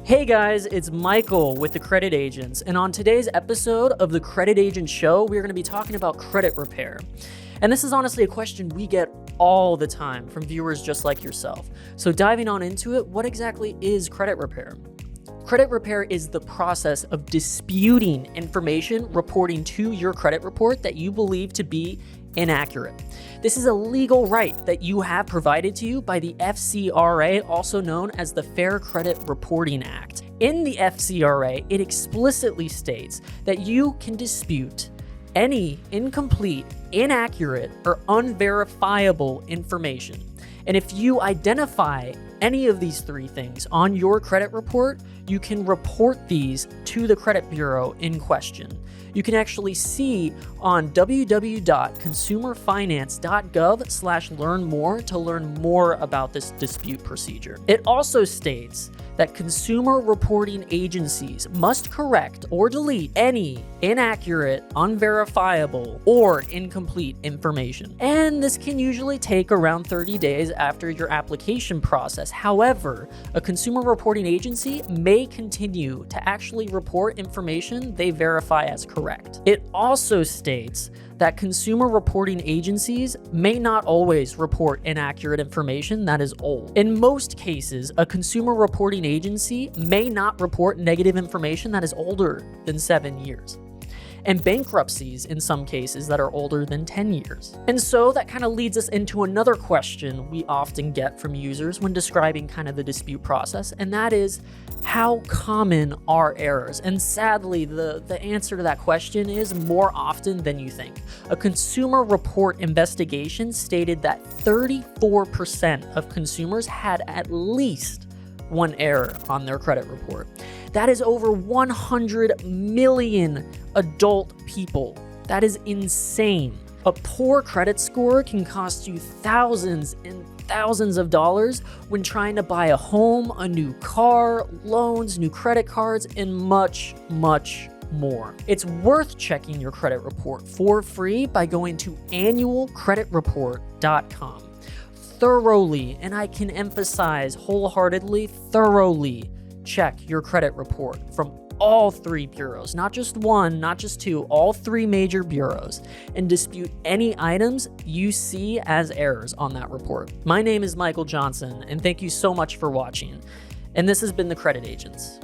Hey guys, it's Michael with the Credit Agents, and on today's episode of the Credit Agent Show, we're going to be talking about credit repair. And this is honestly a question we get all the time from viewers just like yourself. So diving on into it, what exactly is credit repair? Credit repair is the process of disputing information reporting to your credit report that you believe to be inaccurate. This is a legal right that you have provided to you by the FCRA, also known as the Fair Credit Reporting Act. In the FCRA, it explicitly states that you can dispute any incomplete, inaccurate, or unverifiable information. And if you identify any of these three things on your credit report, you can report these to the credit bureau in question. You can actually see on www.CONSUMERFINANCE.GOV/LEARNMORE to learn more about this dispute procedure. It also states that consumer reporting agencies must correct or delete any inaccurate, unverifiable, or incomplete information. And this can usually take around 30 days after your application process. However, a consumer reporting agency may continue to actually report information they verify as correct. It also states that consumer reporting agencies may not always report inaccurate information that is old. In most cases, a consumer reporting agency may not report negative information that is older than 7 years, and bankruptcies in some cases that are older than 10 years. And so that kind of leads us into another question we often get from users when describing kind of the dispute process, and that is, how common are errors? And sadly, the answer to that question is more often than you think. A consumer report investigation stated that 34% of consumers had at least one error on their credit report. That is over 100 million adult people. That is insane. A poor credit score can cost you thousands and thousands of dollars when trying to buy a home, a new car, loans, new credit cards, and much, much more. It's worth checking your credit report for free by going to annualcreditreport.com. Thoroughly, and I can emphasize wholeheartedly, thoroughly check your credit report from all three bureaus, not just one, not just two, all three major bureaus, and dispute any items you see as errors on that report. My name is Michael Johnson, and thank you so much for watching. And this has been the Credit Agents.